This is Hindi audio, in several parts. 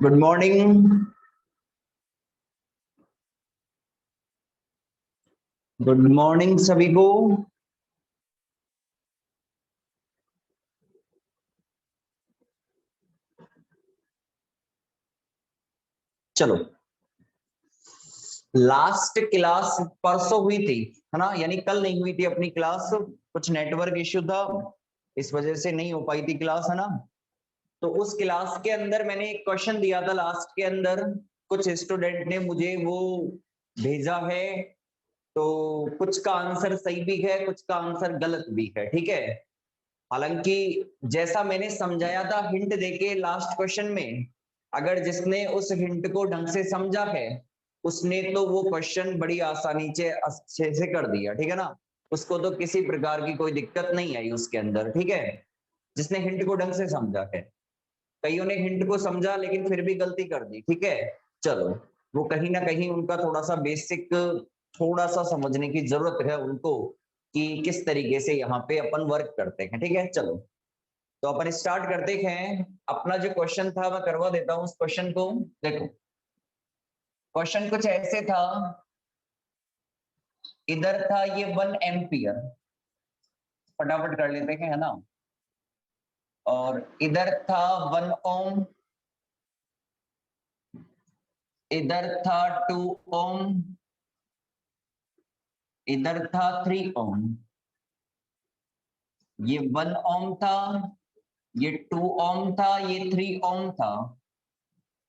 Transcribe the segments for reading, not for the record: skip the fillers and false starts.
Good morning. गुड मॉर्निंग सभी को। चलो, लास्ट क्लास परसों हुई थी, है ना? यानी कल नहीं हुई थी अपनी क्लास, कुछ नेटवर्क इश्यू था, इस वजह से नहीं हो पाई थी क्लास, है ना? तो उस क्लास के अंदर मैंने एक क्वेश्चन दिया था लास्ट के अंदर, कुछ स्टूडेंट ने मुझे वो भेजा है, तो कुछ का आंसर सही भी है, कुछ का आंसर गलत भी है, ठीक है? हालांकि जैसा मैंने समझाया था हिंट देके लास्ट क्वेश्चन में, अगर जिसने उस हिंट को ढंग से समझा है उसने तो वो क्वेश्चन बड़ी आसानी से अच्छे से कर दिया, ठीक है ना? उसको तो किसी प्रकार की कोई दिक्कत नहीं आई उसके अंदर, ठीक है, जिसने हिंट को ढंग से समझा है। कईयों ने हिंट को समझा लेकिन फिर भी गलती कर दी, ठीक है? चलो, वो कहीं ना कहीं उनका थोड़ा सा बेसिक, थोड़ा सा समझने की जरूरत है उनको कि किस तरीके से यहाँ पे अपन वर्क करते हैं, ठीक है? चलो, तो अपन स्टार्ट करते हैं। अपना जो क्वेश्चन था मैं करवा देता हूँ उस क्वेश्चन को। देखो, क्वेश्चन कुछ ऐसे था, इधर था ये 1 एम्पियर, फटाफट कर लेते हैं, है ना? और इधर था 1 ओम, इधर था 2 ओम, इधर था 3 ओम। ये 1 ओम था, ये 2 ओम था, ये 3 ओम था,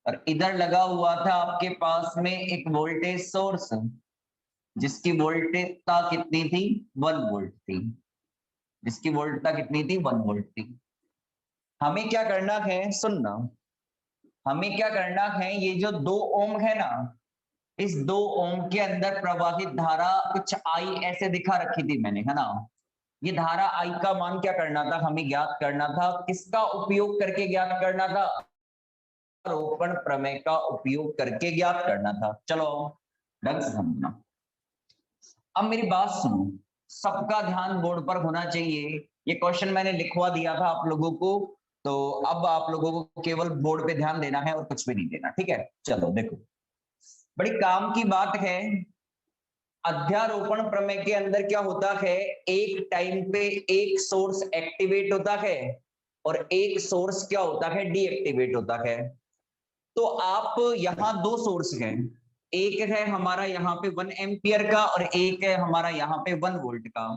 और इधर लगा हुआ था आपके पास में एक वोल्टेज सोर्स जिसकी वोल्टेजता कितनी थी? 1 वोल्ट थी। जिसकी वोल्टता कितनी थी? 1 वोल्ट थी। हमें क्या करना है, सुनना, हमें क्या करना है, ये जो 2 ओम है ना, इस 2 ओम के अंदर प्रवाहित धारा कुछ आई ऐसे दिखा रखी थी मैंने, है ना? ये धारा आई का मान क्या करना था, हमें ज्ञात करना था। किसका उपयोग करके ज्ञात करना था? आरोपण प्रमेय का उपयोग करके ज्ञात करना था। चलो, ढंग से समझना। अब मेरी बात सुनो, सबका ध्यान बोर्ड पर होना चाहिए। ये क्वेश्चन मैंने लिखवा दिया था आप लोगों को, तो अब आप लोगों को केवल बोर्ड पे ध्यान देना है और कुछ भी नहीं देना, ठीक है? चलो देखो, बड़ी काम की बात है। अध्यारोपण प्रमेय के अंदर क्या होता है, एक टाइम पे एक सोर्स एक्टिवेट होता है और एक सोर्स क्या होता है, डीएक्टिवेट होता है। तो आप यहाँ दो सोर्स हैं, एक है हमारा यहाँ पे 1 एम्पियर का और एक है हमारा यहाँ पे 1 वोल्ट का।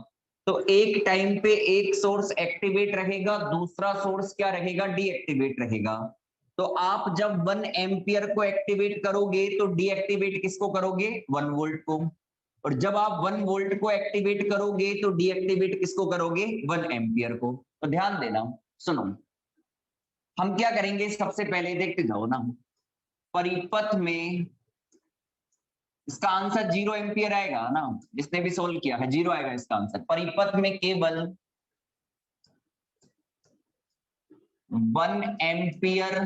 तो एक टाइम पे एक सोर्स एक्टिवेट रहेगा, दूसरा सोर्स क्या रहेगा, डीएक्टिवेट रहेगा। तो आप जब 1 एम्पियर को एक्टिवेट करोगे तो डीएक्टिवेट किसको करोगे? 1 वोल्ट को। और जब आप 1 वोल्ट को एक्टिवेट करोगे तो डीएक्टिवेट किसको करोगे? 1 एम्पियर को। तो ध्यान देना, सुनो, हम क्या करेंगे, सबसे पहले देखते जाओ ना, परिपथ में इसका आंसर 0 एम्पियर आएगा ना, जिसने भी सोल्व किया है 0 आएगा इसका आंसर। परिपथ में केवल 1 एम्पियर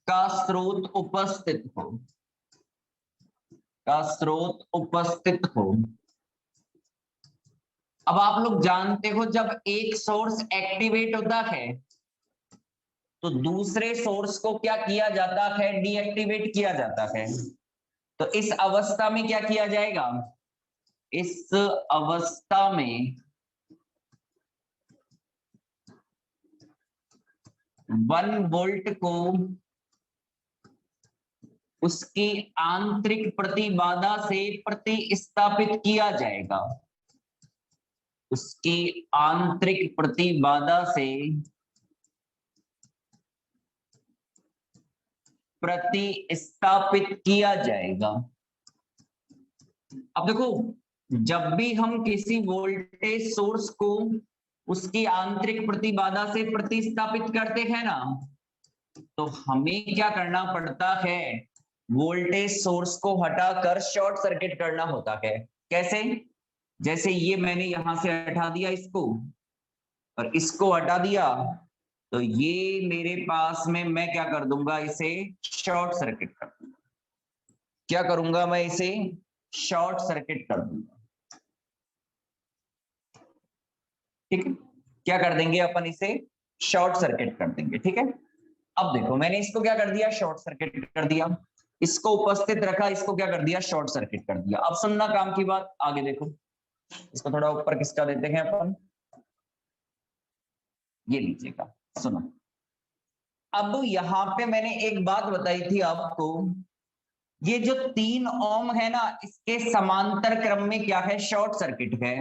का स्रोत उपस्थित हो, का स्रोत उपस्थित हो। अब आप लोग जानते हो जब एक सोर्स एक्टिवेट होता है तो दूसरे सोर्स को क्या किया जाता है, डीएक्टिवेट किया जाता है। तो इस अवस्था में क्या किया जाएगा, इस अवस्था में 1 वोल्ट को उसकी आंतरिक प्रतिबाधा से प्रतिस्थापित किया जाएगा, उसकी आंतरिक प्रतिबाधा से प्रतिस्थापित किया जाएगा। अब देखो, जब भी हम किसी वोल्टेज सोर्स को उसकी आंतरिक प्रतिबाधा से प्रतिस्थापित करते हैं ना, तो हमें क्या करना पड़ता है, वोल्टेज सोर्स को हटाकर शॉर्ट सर्किट करना होता है। कैसे? जैसे ये मैंने यहां से हटा दिया इसको और इसको हटा दिया, तो ये मेरे पास में मैं क्या कर दूंगा, इसे शॉर्ट सर्किट कर दूंगा। क्या करूंगा मैं, इसे शॉर्ट सर्किट कर दूंगा, ठीक है? क्या कर देंगे अपन, इसे शॉर्ट सर्किट कर देंगे, ठीक है? अब देखो मैंने इसको क्या कर दिया, शॉर्ट सर्किट कर दिया, इसको उपस्थित रखा, इसको क्या कर दिया, शॉर्ट सर्किट कर दिया। अब सुनना काम की बात, आगे देखो, इसको थोड़ा ऊपर किसका देते हैं अपन, ये लीजिएगा, सुनो। अब यहां पे मैंने एक बात बताई थी आपको, ये जो 3 ओम है ना, इसके समांतर क्रम में क्या है, शॉर्ट सर्किट है।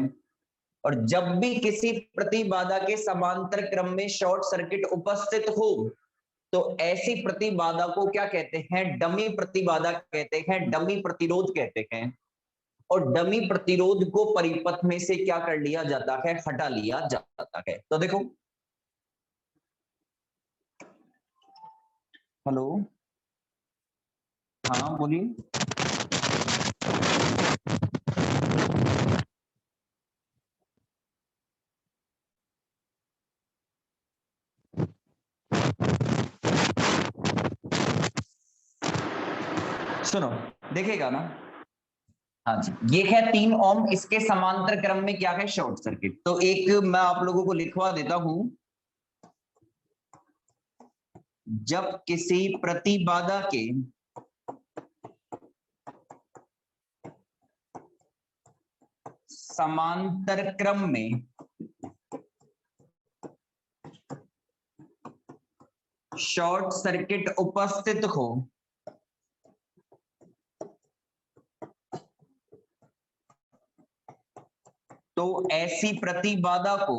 और जब भी किसी प्रतिबाधा के समांतर क्रम में शॉर्ट सर्किट उपस्थित हो तो ऐसी प्रतिबाधा को क्या कहते हैं, डमी प्रतिबाधा कहते हैं, डमी प्रतिरोध कहते हैं। और डमी प्रतिरोध को परिपथ में से क्या कर लिया जाता है, हटा लिया जाता है। तो देखो, हेलो, हाँ बोलिए। सुनो, देखेगा ना, हाँ जी, ये है 3 ओम, इसके समांतर क्रम में क्या है, शॉर्ट सर्किट। तो एक मैं आप लोगों को लिखवा देता हूं, जब किसी प्रतिबाधा के समांतर क्रम में शॉर्ट सर्किट उपस्थित हो तो ऐसी प्रतिबाधा को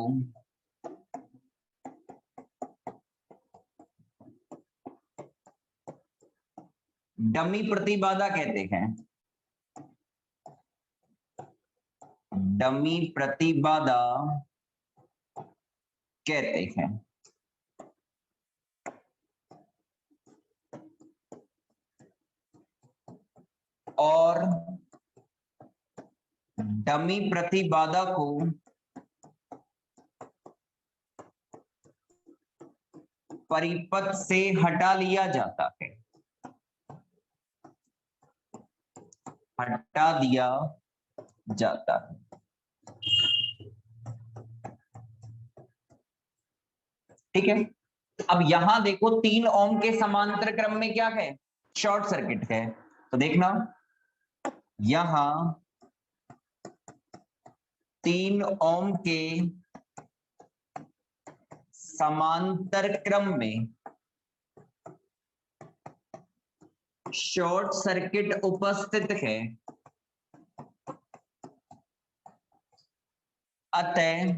डमी प्रतिबाधा कहते हैं, डमी प्रतिबाधा कहते हैं। और डमी प्रतिबाधा को परिपथ से हटा लिया जाता है, हटा दिया जाता है। ठीक है, अब यहां देखो 3 ओम के समांतर क्रम में क्या है, शॉर्ट सर्किट है। तो देखना, यहां 3 ओम के समांतर क्रम में शॉर्ट सर्किट उपस्थित है, अतः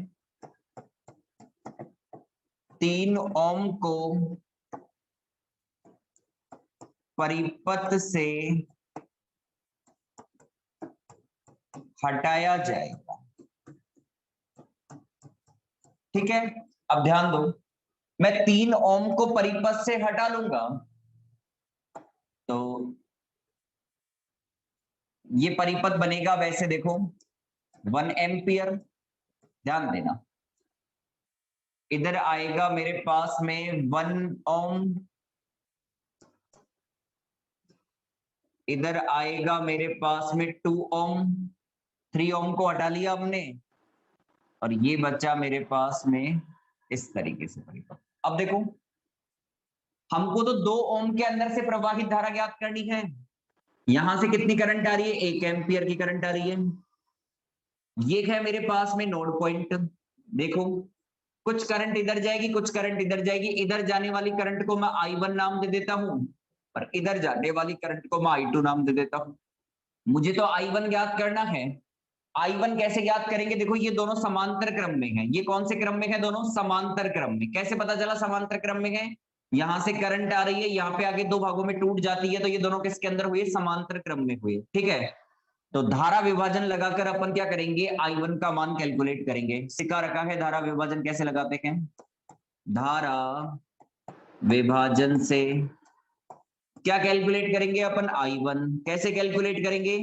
3 ओम को परिपथ से हटाया जाएगा। ठीक है, अब ध्यान दो, मैं 3 ओम को परिपथ से हटा लूंगा तो ये परिपथ बनेगा वैसे, देखो 1 एम्पियर। ध्यान देना, इधर आएगा मेरे पास में 1 ओम, इधर आएगा मेरे पास में 2 ओम, 3 ओम को हटा लिया हमने, और ये बचा मेरे पास में इस तरीके से परिपथ। अब देखो, हमको तो 2 ओम के अंदर से प्रवाहित धारा ज्ञात करनी है। यहां से कितनी करंट आ रही है, 1 एम्पियर की करंट आ रही है। ये है मेरे पास में नोड पॉइंट। देखो, कुछ करंट इधर जाएगी, कुछ करंट इधर जाएगी। इधर जाने वाली करंट को मैं I1 नाम दे देता हूं, और इधर जाने वाली करंट को मैं I2 नाम दे देता हूं। मुझे तो I1 ज्ञात करना है। I1 कैसे ज्ञात करेंगे, देखो ये दोनों समांतर क्रम में हैं। ये कौन से क्रम में है, दोनों समांतर क्रम में। कैसे पता चला समांतर क्रम में है, यहां से करंट आ रही है, यहाँ पे आगे 2 भागों में टूट जाती है, तो ये दोनों किसके अंदर हुए, समांतर क्रम में हुए। ठीक है, तो धारा विभाजन लगाकर अपन क्या करेंगे, I1 का मान कैलकुलेट करेंगे। सिखा रखा है धारा विभाजन कैसे लगाते हैं। धारा विभाजन से क्या कैलकुलेट करेंगे अपन, I1। कैसे कैलकुलेट करेंगे,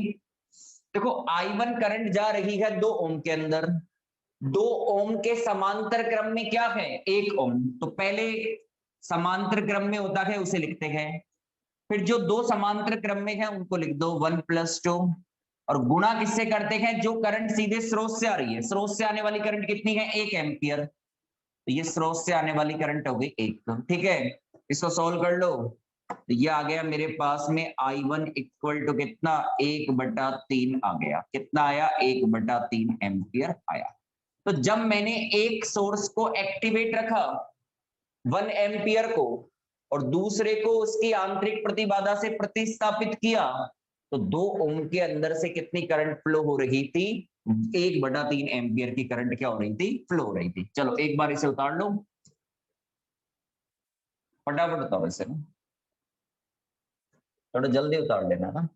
देखो I1 करंट जा रही है 2 ओम के अंदर, 2 ओम के समांतर क्रम में क्या है, 1 ओम। तो पहले समांतर क्रम में होता है उसे लिखते हैं, फिर जो 2 समांतर क्रम में है उनको लिख दो 1 + 2, और गुणा किससे करते हैं, जो करंट सीधे स्रोत से आ रही है। स्रोत से आने वाली करंट कितनी है, 1 एम्पियर, तो ये स्रोत से आने वाली करंट हो गई 1। ठीक है, इसको सॉल्व कर लो। तो ये आ गया मेरे पास में I1 इक्वल टू कितना 1/3 आ गया। कितना आया 1/3 एम्पियर आया। तो जब मैंने एक सोर्स को एक्टिवेट रखा 1 एम्पियर को और दूसरे को उसकी आंतरिक प्रतिबाधा से प्रतिस्थापित किया तो 2 ओम के अंदर से कितनी करंट फ्लो हो रही थी 1/3 एम्पियर की करंट क्या हो रही थी फ्लो हो रही थी। चलो एक बार इसे उतार लो फटाफट उतारो इसे ना थोड़ा जल्दी उतार लेना ना।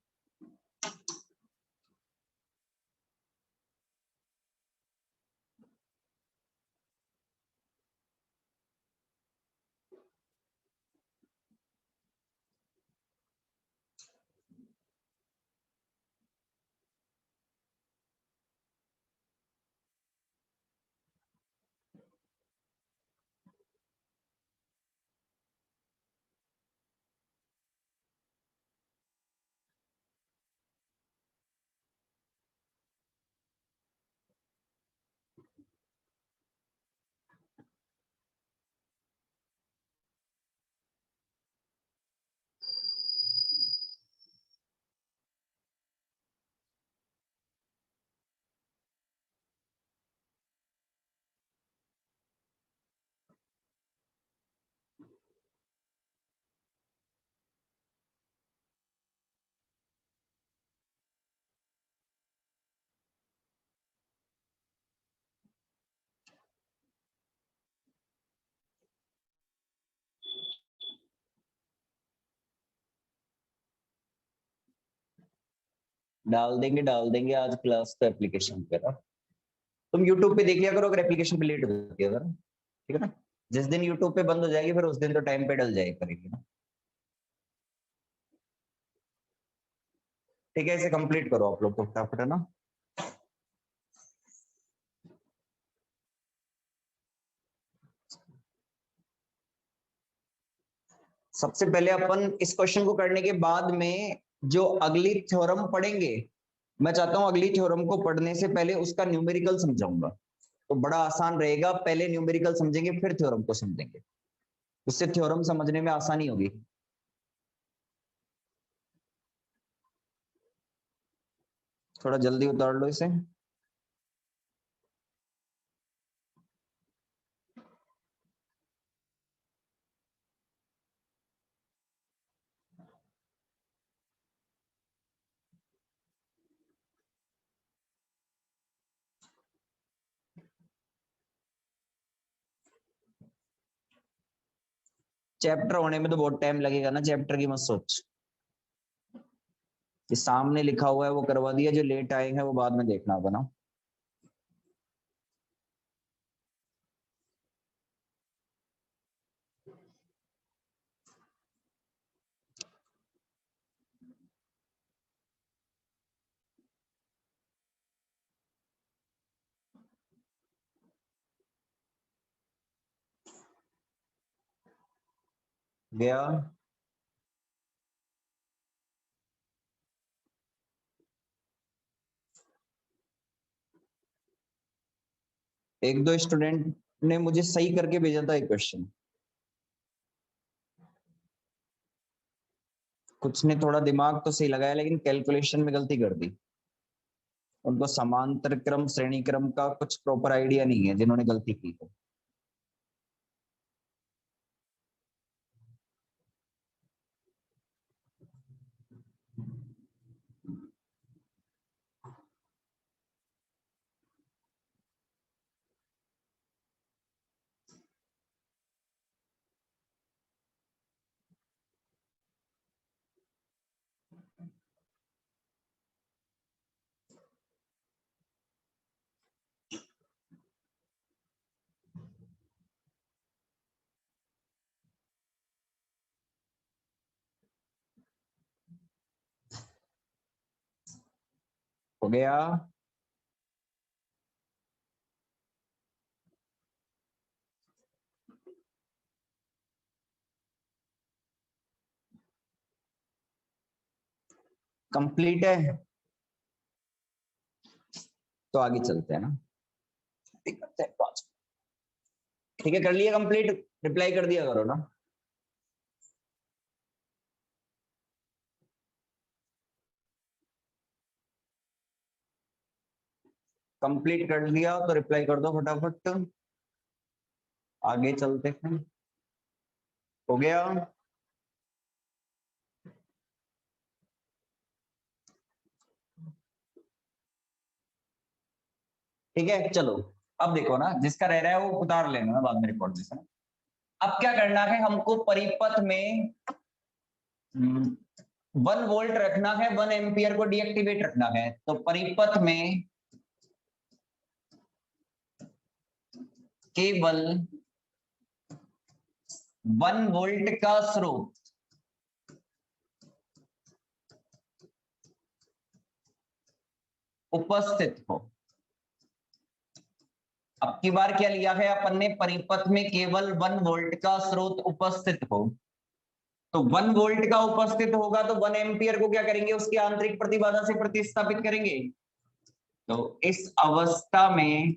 डाल देंगे आज क्लास का एप्लीकेशन वगैरह। तुम यूट्यूब पे देख लिया करो अगर एप्लीकेशन पे लेट हो जाती है अगर, ठीक है ना। जिस दिन यूट्यूब पे बंद हो जाएगी फिर उस दिन तो टाइम पे डल जाएगी करेगी ना। ठीक है इसे कंप्लीट करो आप लोग तो फटाफट है ना। सबसे पहले अपन इस क्वेश्चन को करने के बाद में जो अगली थ्योरम पढ़ेंगे मैं चाहता हूं अगली थ्योरम को पढ़ने से पहले उसका न्यूमेरिकल समझाऊंगा तो बड़ा आसान रहेगा। पहले न्यूमेरिकल समझेंगे फिर थ्योरम को समझेंगे उससे थ्योरम समझने में आसानी होगी। थोड़ा जल्दी उतार लो इसे। चैप्टर होने में तो बहुत टाइम लगेगा ना चैप्टर की मत सोच। ये सामने लिखा हुआ है वो करवा दिया जो लेट आएंगे वो बाद में देखना होगा ना। गया। एक दो स्टूडेंट ने मुझे सही करके भेजा था एक क्वेश्चन। कुछ ने थोड़ा दिमाग तो सही लगाया लेकिन कैलकुलेशन में गलती कर दी। उनको समांतर क्रम श्रेणी क्रम का कुछ प्रॉपर आइडिया नहीं है जिन्होंने गलती की है। हो गया। कंप्लीट है तो आगे चलते हैं ना। ठीक है कर लिया कंप्लीट। रिप्लाई कर दिया करो ना। कंप्लीट कर लिया तो रिप्लाई कर दो फटाफट, आगे चलते हैं। हो गया? ठीक है चलो, अब देखो ना, जिसका रह रहा है वो उतार लेना ना बाद में रिकॉर्ड जैसा। अब क्या करना है हमको, परिपथ में 1 वोल्ट रखना है, 1 एम्पियर को डीएक्टिवेट रखना है। तो परिपथ में केवल 1 वोल्ट का स्रोत उपस्थित हो। अब की बार क्या लिया है अपन ने, परिपथ में केवल 1 वोल्ट का स्रोत उपस्थित हो। तो 1 वोल्ट का उपस्थित होगा तो 1 एम्पियर को क्या करेंगे, उसकी आंतरिक प्रतिबाधा से प्रतिस्थापित करेंगे। तो इस अवस्था में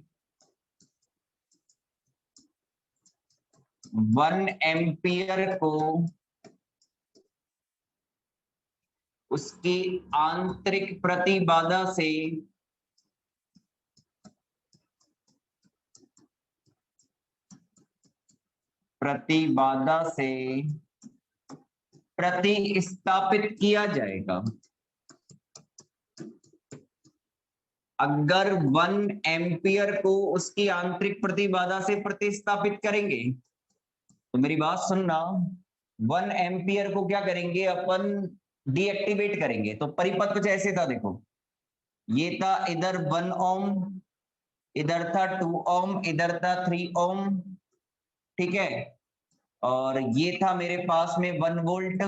1 एम्पियर को उसकी आंतरिक प्रतिबाधा से प्रतिस्थापित किया जाएगा। अगर 1 एम्पियर को उसकी आंतरिक प्रतिबाधा से प्रतिस्थापित करेंगे, तो मेरी बात सुनना, 1 एम्पियर को क्या करेंगे अपन, डीएक्टिवेट करेंगे। तो परिपथ कुछ ऐसे था, देखो ये था, इधर 1 ओम, इधर था 2 ओम, इधर था 3 ओम, ठीक है, और ये था मेरे पास में 1 वोल्ट,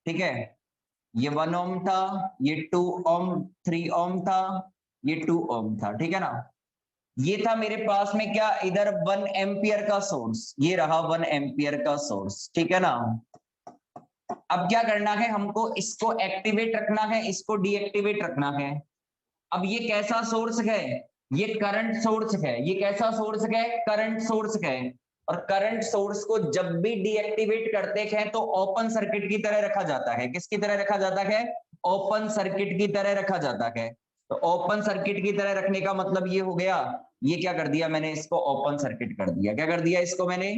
ठीक है, ये 1 ओम था, ये 2 ओम, 3 ओम था, ये 2 ओम था, ठीक है ना। ये था मेरे पास में क्या, इधर 1 एम्पियर का सोर्स, ये रहा 1 एम्पियर का सोर्स, ठीक है ना। अब क्या करना है हमको, इसको एक्टिवेट रखना है, इसको डीएक्टिवेट रखना है। अब ये कैसा सोर्स है, ये करंट सोर्स है। ये कैसा सोर्स है, करंट सोर्स है। और करंट सोर्स को जब भी डीएक्टिवेट करते हैं तो ओपन सर्किट की तरह रखा जाता है। किसकी तरह रखा जाता है, ओपन सर्किट की तरह रखा जाता है। तो ओपन सर्किट की तरह रखने का मतलब ये हो गया, ये क्या कर दिया मैंने, इसको ओपन सर्किट कर दिया। क्या कर दिया इसको मैंने,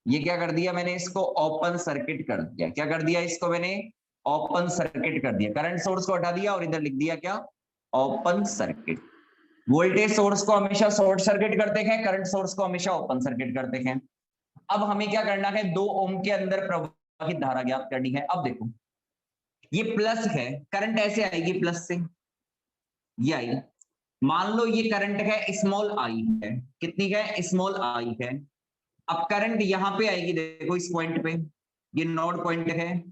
ये क्या कर दिया मैंने, इसको ओपन सर्किट कर दिया। क्या कर दिया इसको मैंने, ओपन सर्किट कर दिया। करंट सोर्स को हटा दिया और इधर लिख दिया क्या, ओपन सर्किट। वोल्टेज सोर्स को हमेशा शॉर्ट सर्किट करते हैं, करंट सोर्स को हमेशा ओपन सर्किट करते हैं। अब हमें क्या करना है, 2 ओम के अंदर प्रवाहित धारा ज्ञात करनी है। अब देखो ये प्लस है, करंट ऐसे आएगी प्लस से, ये आई। मान लो ये करंट है, स्मॉल आई है, कितनी है, स्मॉल आई है। अब करंट यहां पे आएगी, देखो इस पॉइंट पे, ये नोड पॉइंट है।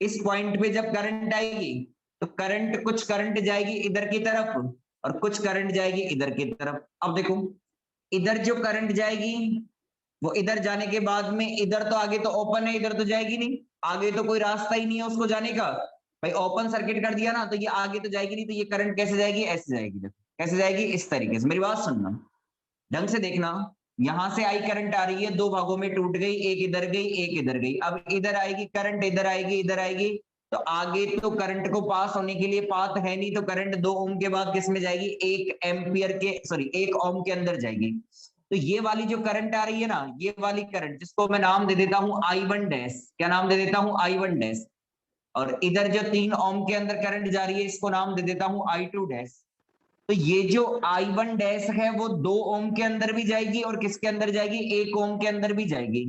इस पॉइंट पे जब करंट आएगी तो करंट, कुछ करंट जाएगी इधर की तरफ और कुछ करंट जाएगी इधर की तरफ। अब देखो इधर जो करंट जाएगी वो इधर जाने के बाद में, इधर तो आगे तो ओपन है, इधर तो जाएगी नहीं, आगे तो कोई रास्ता ही नहीं है उसको जाने का। भाई ओपन सर्किट कर दिया ना, तो ये आगे तो जाएगी नहीं, तो ये करंट कैसे जाएगी, ऐसे जाएगी। देखो कैसे जाएगी, इस तरीके से। मेरी बात सुनना, ढंग से देखना। यहां से आई करंट आ रही है, 2 भागों में टूट गई, एक इधर गई एक इधर गई। अब इधर आएगी करंट, इधर आएगी इधर आएगी। तो आगे तो करंट को पास होने के लिए पाथ है नहीं, तो करंट 2 ओम के बाद किस में जाएगी, 1 एम्पियर के, सॉरी 1 ओम के अंदर जाएगी। तो ये वाली जो करंट आ रही है ना, ये वाली करंट, जिसको मैं नाम दे देता हूं I1 डैश, क्या नाम दे देता हूं, I1 डैश। और इधर जो 3 ओम के अंदर करंट जा रही है, इसको नाम दे देता हूं I2 डैश। तो ये जो I1 डैश है वो 2 ओम के अंदर भी जाएगी और किसके अंदर जाएगी, 1 ओम के अंदर भी जाएगी।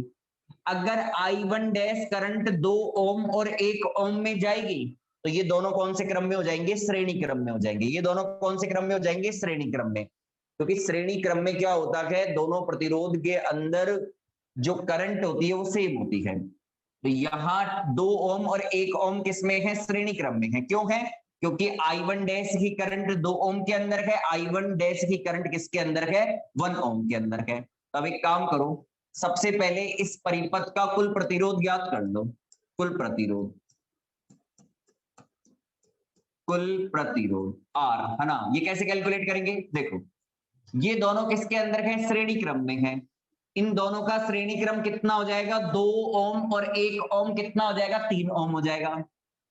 अगर I1 डैश करंट 2 ओम और 1 ओम में जाएगी तो ये दोनों कौन से क्रम में हो जाएंगे, श्रेणी क्रम में हो जाएंगे। ये दोनों कौन से क्रम में हो जाएंगे, श्रेणी क्रम में। क्योंकि श्रेणी क्रम में क्या होता है, दोनों प्रतिरोध के अंदर जो करंट होती है वो सेम होती है। तो यहाँ 2 ओम और 1 ओम किसमें है, श्रेणी क्रम में है। क्यों है, क्योंकि I1 डैश की करंट 2 ओम के अंदर है, I1 डैश की करंट किसके अंदर है, 1 ओम के अंदर है। तो अब एक काम करो, सबसे पहले इस परिपथ का कुल प्रतिरोध ज्ञात कर लो। कुल प्रतिरोध, कुल प्रतिरोध R है ना। ये कैसे कैलकुलेट करेंगे, देखो ये दोनों किसके अंदर है, श्रेणी क्रम में है। इन दोनों का श्रेणी क्रम कितना हो जाएगा, 2 ओम, और 1 ओम कितना हो जाएगा, 3 ओम हो जाएगा।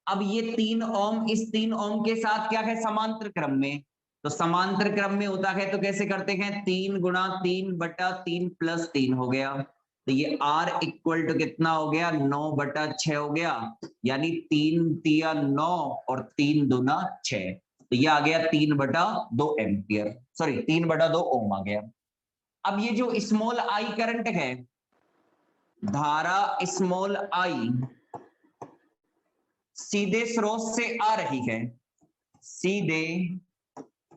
अब ये 3 ओम इस 3 ओम के साथ क्या है, समांतर क्रम में। तो समांतर क्रम में होता है तो कैसे करते हैं, 3 गुणा 3 बटा 3 प्लस 3 हो गया। तो ये R इक्वल टू कितना हो गया, 9 बटा 6 हो गया, यानी 3 तिया 9 और 3 दूना 6। तो ये आ गया 3 बटा 2 एम्पियर, सॉरी 3 बटा 2 ओम आ गया। अब ये जो स्मॉल आई करंट है, धारा स्मॉल आई सीधे स्रोत से आ रही है, सीधे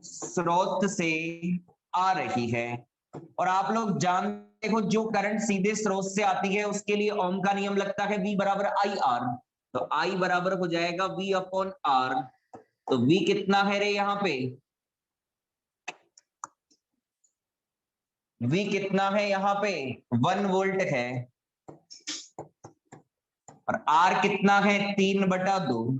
स्रोत से आ रही है। और आप लोग जानते हो जो करंट सीधे स्रोत से आती है उसके लिए ओम का नियम लगता है, V बराबर आई आर। तो I बराबर हो जाएगा V अपॉन आर। तो V कितना है रे यहां पे, V कितना है यहाँ पे, 1 वोल्ट है। और R कितना है, 3 बटा 2।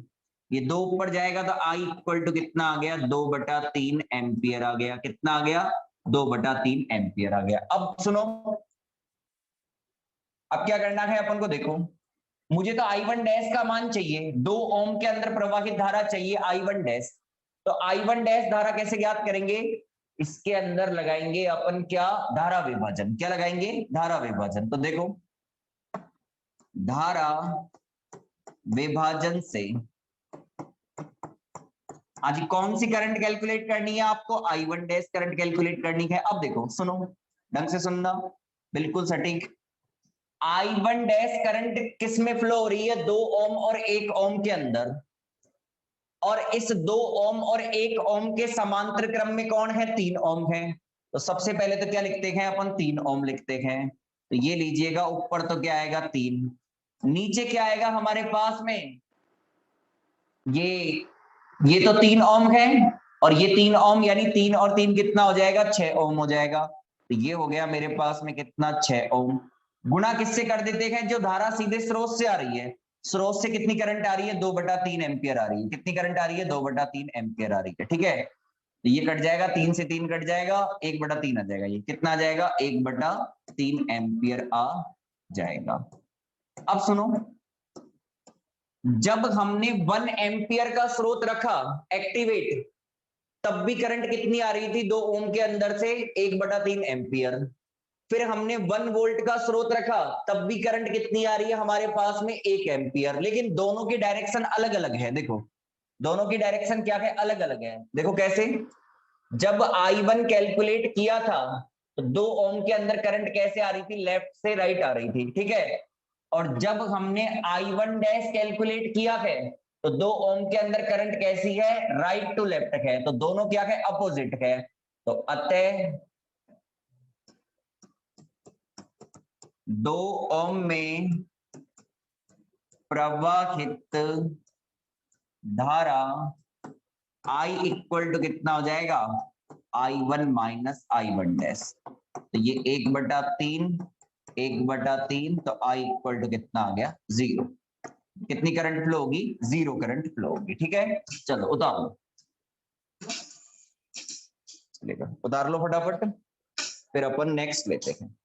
ये 2 ऊपर जाएगा तो I इक्वल टू कितना आ गया, 2 बटा 3 एम्पियर आ गया। कितना आ गया, 2 बटा 3 एम्पियर आ गया। अब सुनो, अब क्या करना है अपन को, देखो मुझे तो I1 डैश का मान चाहिए, 2 ओम के अंदर प्रवाहित धारा चाहिए I1 डैश। तो I1 डैश धारा कैसे ज्ञात करेंगे, इसके अंदर लगाएंगे अपन क्या, धारा विभाजन। क्या लगाएंगे, धारा विभाजन। तो देखो धारा विभाजन से आज कौन सी करंट कैलकुलेट करनी है आपको, I1 डैश करंट कैलकुलेट करनी है। अब देखो सुनो, ढंग से सुनना, बिल्कुल सटीक। I1 डैश करंट किस में फ्लो हो रही है, 2 ओम और 1 ओम के अंदर। और इस 2 ओम और 1 ओम के समांतर क्रम में कौन है, 3 ओम है। तो सबसे पहले तो क्या लिखते हैं अपन, 3 ओम लिखते हैं। तो ये लीजिएगा, ऊपर तो क्या आएगा 3, नीचे क्या आएगा हमारे पास में, ये तो 3 ओम है, और ये 3 ओम, यानी 3 और 3 कितना हो जाएगा, 6 ओम हो जाएगा। तो ये हो गया मेरे पास में कितना, 6 ओम। गुणा किससे कर देते हैं, जो धारा सीधे स्रोत से आ रही है, स्रोत से कितनी करंट आ रही है, 2 बटा 3 एम्पियर आ रही है। कितनी करंट आ रही है, 2 बटा 3 एम्पियर आ रही है। ठीक है, तो ये कट जाएगा, 3 से 3 कट जाएगा, 1 बटा 3 आ जाएगा। ये कितना आ जाएगा, 1 बटा 3 एम्पियर आ जाएगा। अब सुनो, जब हमने 1 एम्पियर का स्रोत रखा एक्टिवेट, तब भी करंट कितनी आ रही थी, 2 ओम के अंदर से, 1 बटा 3 एम्पियर। फिर हमने 1 वोल्ट का स्रोत रखा, तब भी करंट कितनी आ रही है हमारे पास में, 1 एम्पियर। लेकिन दोनों की डायरेक्शन अलग अलग है। देखो दोनों की डायरेक्शन क्या है, अलग अलग है। देखो कैसे, जब I1 कैलकुलेट किया था तो 2 ओम के अंदर करंट कैसे आ रही थी, लेफ्ट से राइट आ रही थी। ठीक है, और जब हमने I1 डैश कैलकुलेट किया है तो 2 ओम के अंदर करंट कैसी है, राइट टू लेफ्ट है। तो दोनों क्या है, अपोजिट है। तो अतः 2 ओम में प्रवाहित धारा I इक्वल टू कितना हो जाएगा, I1 माइनस I1 डैश। तो ये 1 बटा 3, 1 बटा 3, तो I इक्वल टू कितना आ गया, 0। कितनी करंट फ्लो होगी, 0 करंट फ्लो होगी। ठीक है, चलो उतार लो, चलेगा, उतार लो फटाफट, फिर अपन नेक्स्ट लेते हैं।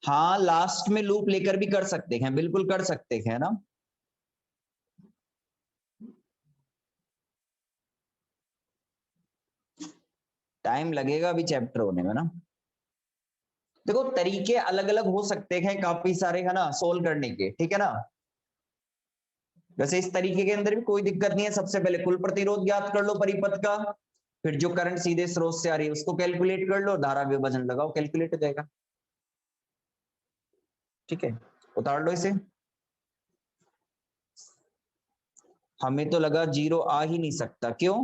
हाँ, लास्ट में लूप लेकर भी कर सकते हैं, बिल्कुल कर सकते हैं ना। टाइम लगेगा अभी चैप्टर होने में ना। देखो तरीके अलग अलग हो सकते हैं काफी सारे, है ना, सोल्व करने के। ठीक है ना, वैसे इस तरीके के अंदर भी कोई दिक्कत नहीं है। सबसे पहले कुल प्रतिरोध ज्ञात कर लो परिपथ का, फिर जो करंट सीधे स्रोत से आ रही है उसको कैलकुलेट कर लो, धारा विभाजन लगाओ, कैलकुलेट हो जाएगा। ठीक है, उतार लो इसे। हमें तो लगा 0 आ ही नहीं सकता, क्यों,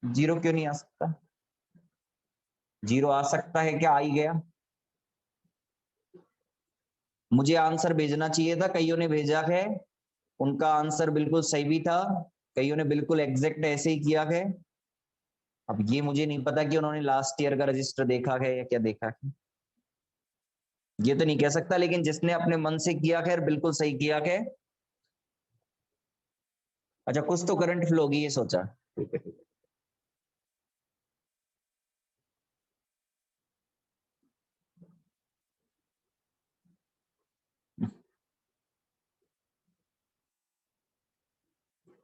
0 क्यों नहीं आ सकता, 0 आ सकता है क्या, आ ही गया। मुझे आंसर भेजना चाहिए था, कईयों ने भेजा है, उनका आंसर बिल्कुल सही भी था, कईयों ने बिल्कुल एग्जैक्ट ऐसे ही किया है। अब ये मुझे नहीं पता कि उन्होंने लास्ट ईयर का रजिस्टर देखा है या क्या देखा है। ये तो नहीं कह सकता, लेकिन जिसने अपने मन से किया खैर बिल्कुल सही किया। खैर अच्छा, कुछ तो करंट फ्लो होगी ये सोचा। ठीक है, ठीक है।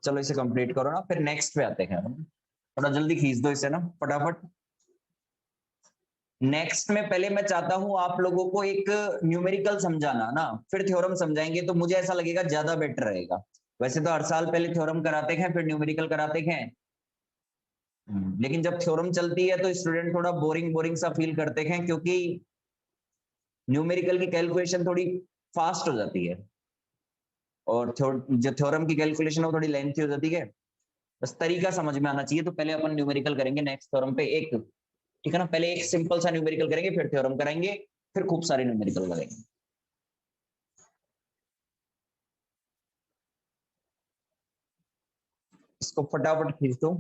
चलो इसे कंप्लीट करो ना, फिर नेक्स्ट पे आते हैं हम। थोड़ा जल्दी खींच दो इसे ना फटाफट। नेक्स्ट में पहले मैं चाहता हूं आप लोगों को एक न्यूमेरिकल समझाना ना, फिर थ्योरम समझाएंगे, तो मुझे ऐसा लगेगा ज्यादा बेटर रहेगा। वैसे तो हर साल पहले थ्योरम कराते हैं फिर न्यूमेरिकल कराते हैं। लेकिन जब थ्योरम चलती है तो स्टूडेंट थोड़ा बोरिंग बोरिंग सा फील करते हैं, क्योंकि न्यूमेरिकल की कैलकुलेशन थोड़ी फास्ट हो जाती है, और जो थ्योरम की कैलकुलेशन है वो थोड़ी लेंथी हो जाती है। बस तरीका समझ में आना चाहिए। तो पहले अपन न्यूमेरिकल करेंगे नेक्स्ट थ्योरम पे एक, ठीक है ना। पहले एक सिंपल सा न्यूमेरिकल करेंगे, फिर थ्योरम कराएंगे, फिर खूब सारे न्यूमेरिकल करेंगे। इसको फटाफट खींच दो।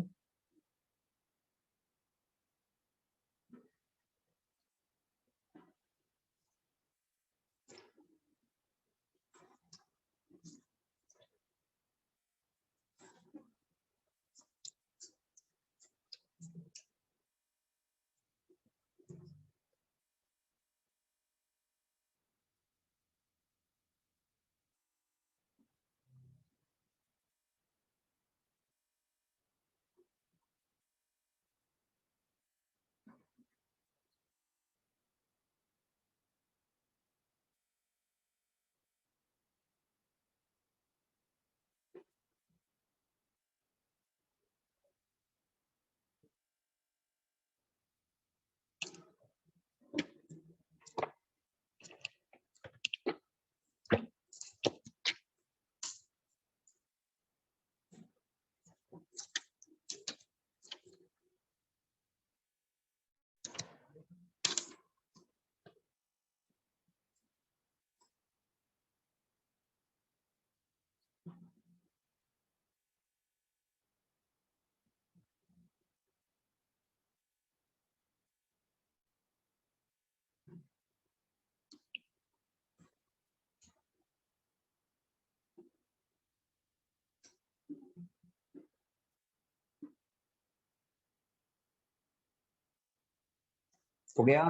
हो गया।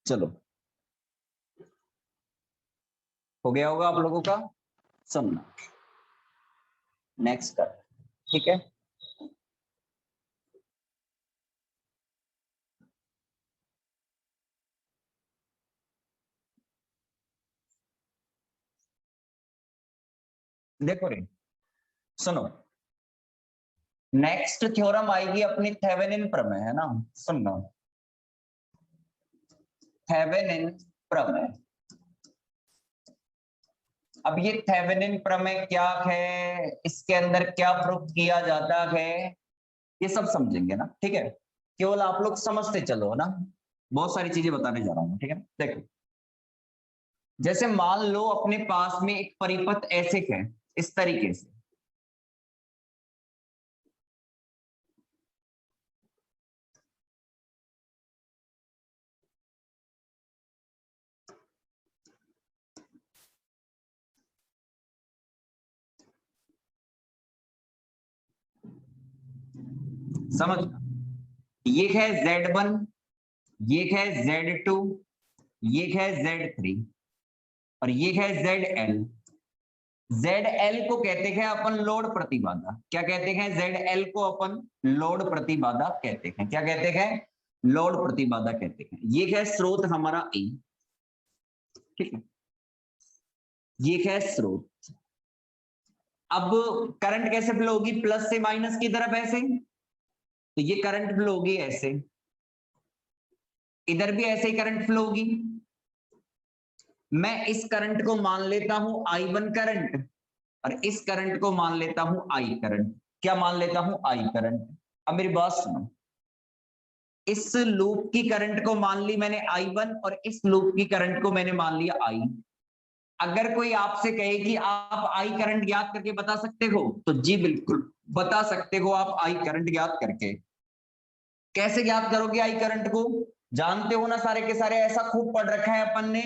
चलो हो गया होगा आप लोगों का। सुनना, नेक्स्ट कर, ठीक है। देखो रे, सुनो, नेक्स्ट थ्योरम आएगी अपनी थेवेनिन प्रमेय, है ना, सुनना, थेवेनिन प्रमेय। अब ये थेवेनिन प्रमेय क्या है, इसके अंदर क्या प्रूफ किया जाता है, ये सब समझेंगे ना, ठीक है, केवल आप लोग समझते चलो ना, बहुत सारी चीजें बताने जा रहा हूं, ठीक है। देखो, जैसे मान लो अपने पास में एक परिपथ ऐसे है, इस तरीके से, समझना, ये है Z1, ये है Z2, ये है Z3 और ये है ZL। ZL को कहते हैं अपन लोड प्रतिबाधा, क्या कहते हैं, ZL को अपन लोड प्रतिबाधा कहते हैं, क्या कहते हैं, लोड प्रतिबाधा कहते हैं। ये है स्रोत हमारा E, ठीक है, ये है स्रोत। अब करंट कैसे फ्लो होगी, प्लस से माइनस की तरफ ऐसे, तो ये करंट फ्लो होगी ऐसे, इधर भी ऐसे ही करंट फ्लो होगी। मैं इस करंट को मान लेता हूं I1 करंट और इस करंट को मान लेता हूं I करंट, क्या मान लेता हूं, I करंट। अब मेरी बात सुनो, इस लूप की करंट को मान ली मैंने I1 और इस लूप की करंट को मैंने मान लिया I। अगर कोई आपसे कहे कि आप I करंट ज्ञात करके बता सकते हो, तो जी बिल्कुल बता सकते हो आप I करंट ज्ञात करके। कैसे ज्ञात करोगे I करंट को, जानते हो ना सारे के सारे, ऐसा खूब पढ़ रखा है अपन ने।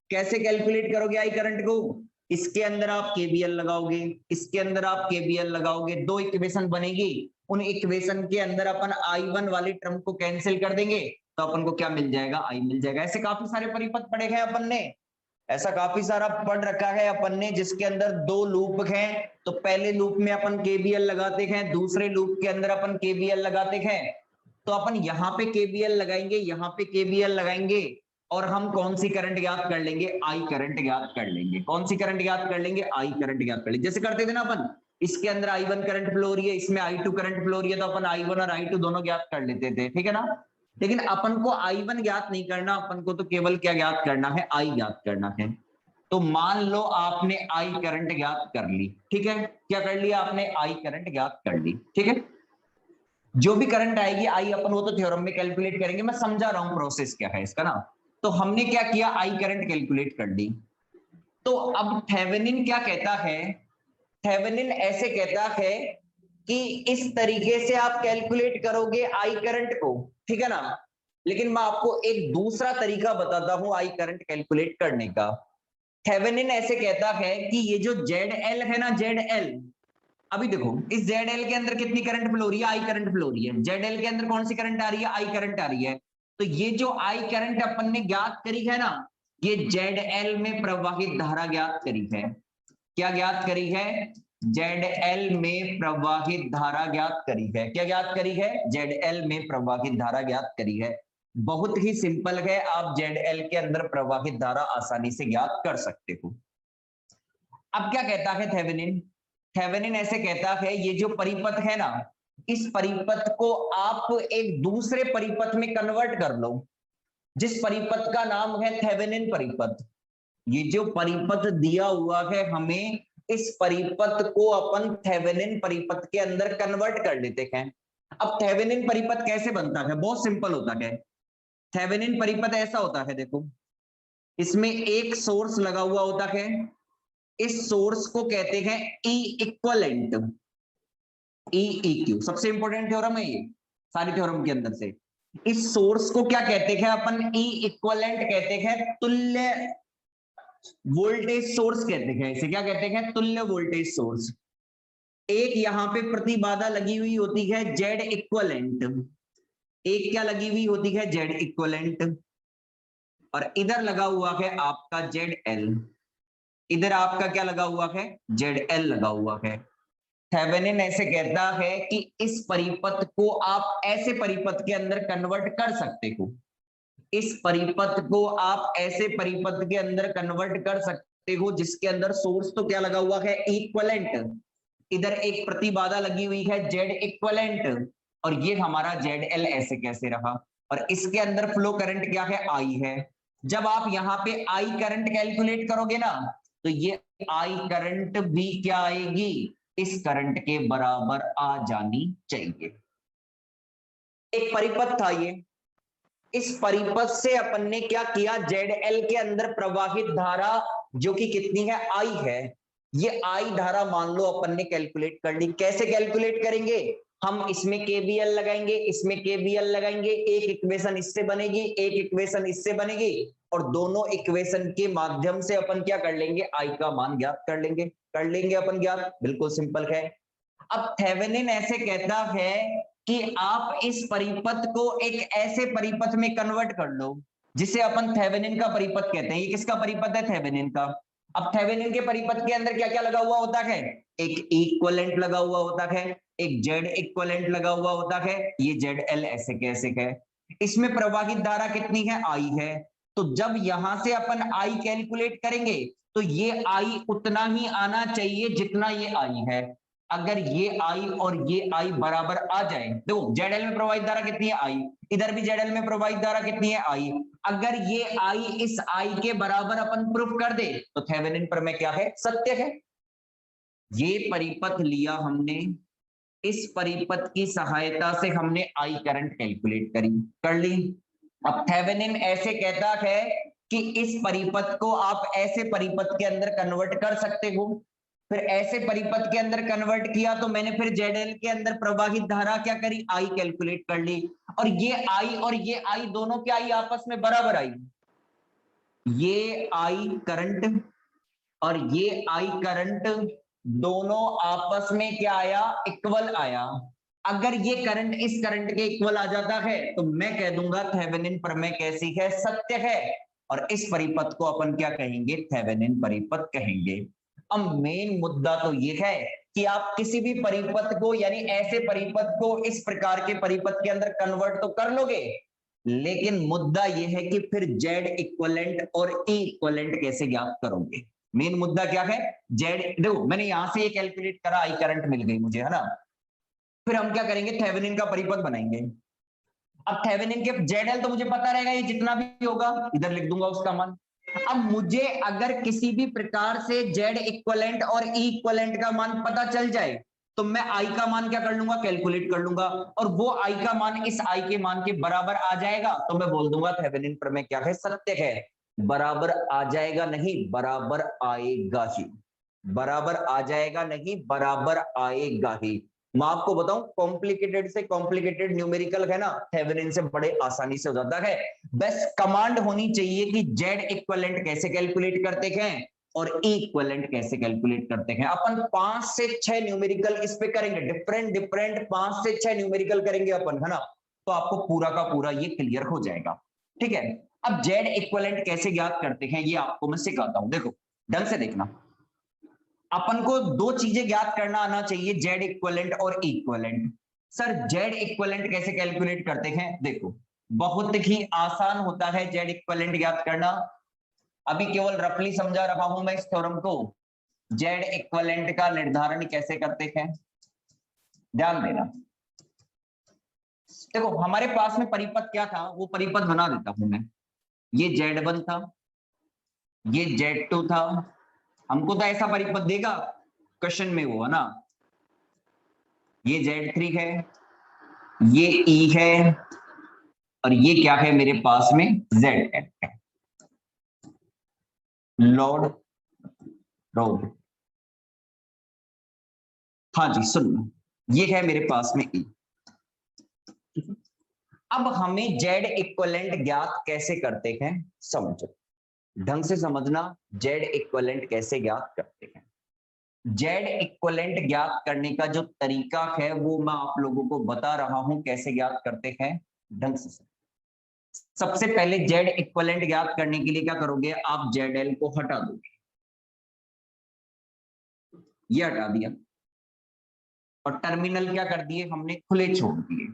कैसे कैलकुलेट करोगे I करंट को, इसके अंदर आप KVL लगाओगे, इसके अंदर आप KVL लगाओगे, दो इक्वेशन बनेगी, उन इक्वेशन के अंदर अपन I1 वाली टर्म को कैंसिल कर देंगे, तो अपन को क्या मिल जाएगा, I मिल जाएगा। ऐसे काफी सारे परिपथ पढ़े हैं अपन ने, ऐसा काफी सारा पढ़ रखा है अपन ने, जिसके अंदर दो लूप हैं, तो पहले लूप में अपन KVL लगाते हैं, दूसरे लूप के अंदर अपन KVL लगाते हैं। तो अपन यहाँ पे KVL लगाएंगे, यहाँ पे KVL लगाएंगे, और हम कौन सी करंट ज्ञात कर लेंगे, I करंट ज्ञात कर लेंगे। कौन सी करंट ज्ञात कर लेंगे, I करंट ज्ञात कर लेंगे। जैसे करते थे ना अपन, इसके अंदर I1 करंट फ्लो हो रही है, इसमें I2 करंट फ्लो हो रही है, तो अपन I1 और I2 दोनों ज्ञात कर लेते थे, ठीक है ना। लेकिन अपन को I1 ज्ञात नहीं करना, अपन को तो केवल क्या ज्ञात करना है, I ज्ञात करना है। तो मान लो आपने I करंट ज्ञात कर ली, ठीक है, क्या कर लिया आपने, I करंट ज्ञात कर ली, ठीक है। जो भी करंट आएगी I अपन वो तो थ्योरम में कैलकुलेट करेंगे, मैं समझा रहा हूं प्रोसेस क्या है इसका ना। तो हमने क्या किया, I करंट कैलकुलेट कर दी। तो अब थेवेनिन क्या कहता है, थेवेनिन ऐसे कहता है कि इस तरीके से आप कैलकुलेट करोगे I करंट को, ठीक है ना। लेकिन मैं आपको एक दूसरा तरीका बताता हूं I करंट कैलकुलेट करने का। थेवेनिन ऐसे कहता है कि ये जो ZL है ना, ZL, अभी देखो इस ZL के अंदर कितनी करंट फ्लो हो रही है, I करंट फ्लो हो रही है। ZL के अंदर कौन सी करंट आ रही है, I करंट आ रही है। तो ये जो I करंट अपन ने ज्ञात करी है ना, ये ZL में प्रवाहित धारा ज्ञात करी है। क्या ज्ञात करी है, ZL में प्रवाहित धारा ज्ञात करी है। क्या ज्ञात करी है, ZL में प्रवाहित धारा ज्ञात करी है। बहुत ही सिंपल है, आप ZL के अंदर प्रवाहित धारा आसानी से ज्ञात कर सकते हो। अब क्या कहता है थेवेनिन, थेवेनिन ऐसे कहता है ये जो परिपथ है ना, इस परिपथ को आप एक दूसरे परिपथ में कन्वर्ट कर लो, जिस परिपथ का नाम है थेवेनिन परिपथ। ये जो परिपथ दिया हुआ है हमें, इस परिपथ को अपन थेवेनिन परिपथ के अंदर कन्वर्ट कर लेते हैं। अब थेवेनिन परिपथ कैसे बनता है, बहुत सिंपल होता है। थेवेनिन परिपथ ऐसा होता है, देखो इसमें एक सोर्स लगा हुआ होता है, इस सोर्स को कहते हैं E इक्वलेंट, EEQ सबसे इंपॉर्टेंट थ्योरम है ये सारी थ्योरम के अंदर से। इस सोर्स को क्या कहते हैं अपन, E इक्वलेंट कहते हैं, तुल्य वोल्टेज सोर्स कहते हैं इसे। क्या कहते हैं, तुल्य वोल्टेज सोर्स। एक यहां पे प्रतिबाधा लगी हुई होती है Z इक्वलेंट, एक क्या लगी हुई होती है, Z इक्वलेंट, और इधर लगा हुआ है आपका ZL, इधर आपका क्या लगा हुआ है, ZL लगा हुआ है। थेवेनिन ऐसे कहता है कि इस परिपथ को आप ऐसे परिपथ के अंदर कन्वर्ट कर सकते हो, इस परिपथ को आप ऐसे परिपथ के अंदर कन्वर्ट कर सकते हो जिसके अंदर सोर्स तो क्या लगा हुआ है, इक्विवेलेंट, इधर एक प्रतिबाधा लगी हुई है जेड इक्वलेंट, और ये हमारा जेड एल ऐसे कैसे रहा, और इसके अंदर फ्लो करंट क्या है, आई है। जब आप यहाँ पे आई करंट कैलकुलेट करोगे ना, तो ये आई करंट भी क्या आएगी, इस करंट के बराबर आ जानी चाहिए। एक परिपथ था ये, इस परिपथ से अपन ने क्या किया, जेड एल के अंदर प्रवाहित धारा जो कि कितनी है, आई है, ये आई धारा मान लो अपन ने कैलकुलेट कर ली। कैसे कैलकुलेट करेंगे, हम इसमें केवीएल लगाएंगे, इसमें केवीएल लगाएंगे, एक इक्वेशन इससे बनेगी, एक इक्वेशन इससे बनेगी, और दोनों इक्वेशन के माध्यम से अपन क्या कर लेंगे, आई का मान ज्ञात कर लेंगे अपन ज्ञात, बिल्कुल सिंपल है। अब थेवेनिन ऐसे कहता है कि आप इस परिपथ को एक ऐसे परिपथ में कन्वर्ट कर लो जिसे अपन थेवेनिन का परिपथ कहते हैं। ये किसका परिपथ है, थेवेनिन का। अब थेवेनिन के परिपथ के अंदर क्या क्या लगा हुआ होता है, एक इक्विवेलेंट लगा हुआ होता है, एक जेड इक्विवेलेंट लगा हुआ होता है, ये जेड एल ऐसे कैसे है। इसमें प्रवाहित धारा कितनी है, आई है। तो जब यहां से अपन आई कैलकुलेट करेंगे तो ये आई उतना ही आना चाहिए जितना ये आई है। अगर ये आई और ये आई बराबर आ जाए, देखो जेडएल में प्रवाहित धारा कितनी है, आई, इधर भी जेडएल में प्रवाहित धारा कितनी है, आई, अगर ये आई इस आई के बराबर अपन प्रूफ कर दे तो थेवेनिन प्रमेय क्या है, सत्य है। ये परिपथ लिया हमने, इस परिपथ की सहायता से हमने आई करंट कैलकुलेट कर ली। अब थेवेनिन ऐसे कहता है कि इस परिपथ को आप ऐसे परिपथ के अंदर कन्वर्ट कर सकते हो। फिर ऐसे परिपथ के अंदर कन्वर्ट किया तो मैंने फिर जेडएल के अंदर प्रवाहित धारा क्या करी, आई कैलकुलेट कर ली, और ये आई दोनों क्या आई, आपस में बराबर आई। ये आई करंट और ये आई करंट दोनों आपस में क्या आया, इक्वल आया। अगर ये करंट इस करंट के इक्वल आ जाता है तो मैं कह दूंगा थेवेनिन प्रमेय कैसी है, सत्य है, और इस परिपथ को अपन क्या कहेंगे, थेवेनिन परिपथ कहेंगे। अब मेन मुद्दा तो ये है कि आप किसी भी परिपथ को, यानी ऐसे परिपथ को इस प्रकार के परिपथ के अंदर कन्वर्ट तो कर लोगे, लेकिन मुद्दा यह है कि फिर जेड इक्विवेलेंट और ई इक्विवेलेंट कैसे ज्ञात करोगे। मेन मुद्दा क्या है, जेड, देखो मैंने यहां से ये कैलकुलेट करा, आई करंट मिल गई मुझे, है ना। फिर हम क्या करेंगे, थेवेनिन का परिपथ बनाएंगे। अब थेवेनिन के जेडएल तो मुझे पता रहेगा, ये जितना भी होगा इधर लिख दूंगा उसका मान। अब मुझे अगर किसी भी प्रकार से जेड इक्विवेलेंट और ई इक्विवेलेंट का मान पता चल जाए तो मैं आई का मान क्या कर लूंगा, कैलकुलेट कर लूंगा, और वो आई का मान इस आई के मान के बराबर आ जाएगा तो मैं बोल दूंगा थेवेनिन प्रमेय क्या है, सत्य है। बराबर आ जाएगा नहीं, बराबर आएगा ही, बराबर आ जाएगा नहीं, बराबर आएगा ही। मैं आपको बताऊं, कॉम्प्लिकेटेड से कॉम्प्लिकेटेड न्यूमेरिकल है ना, थेवेनिन से बड़े आसानी से हो जाता है। बस कमांड होनी चाहिए कि जेड इक्विवेलेंट कैसे कैलकुलेट करते हैं और ई इक्विवेलेंट कैसे कैलकुलेट करते हैं। अपन 5 से 6 न्यूमेरिकल इस पे करेंगे, डिफरेंट 5 से 6 न्यूमेरिकल करेंगे अपन, है ना, तो आपको पूरा का पूरा ये क्लियर हो जाएगा। ठीक है, अब जेड इक्विवेलेंट कैसे ज्ञात करते हैं ये आपको मैं सिखाता हूं, देखो ढंग से देखना। अपन को दो चीजें ज्ञात करना आना चाहिए, जेड इक्विवेलेंट और ई इक्विवेलेंट। सर जेड इक्विवेलेंट कैसे कैलकुलेट करते हैं, देखो बहुत ही आसान होता है जेड इक्विवेलेंट ज्ञात करना। अभी केवल रफली समझा रहा हूं मैं इस थ्योरम को। जेड इक्विवेलेंट का निर्धारण कैसे करते हैं, ध्यान देना। देखो हमारे पास में परिपथ क्या था, वो परिपथ बना देता हूं मैं। ये Z1 था, ये Z2 था, हमको तो ऐसा परिपथ देगा क्वेश्चन में वो, है ना। ये Z3 है, ये E है, और ये क्या है मेरे पास में, ZN है, लोड रोड। हाँ जी सुन, ये है मेरे पास में E। अब हमें जेड इक्विवेलेंट ज्ञात कैसे करते हैं, समझो ढंग से समझना, जेड इक्विवेलेंट कैसे ज्ञात करते हैं। जेड इक्विवेलेंट ज्ञात करने का जो तरीका है वो मैं आप लोगों को बता रहा हूं, कैसे ज्ञात करते हैं, ढंग से। सबसे पहले जेड इक्विवेलेंट ज्ञात करने के लिए क्या करोगे, आप जेड एल को हटा दोगे, ये हटा दिया, और टर्मिनल क्या कर दिए हमने, खुले छोड़ दिए।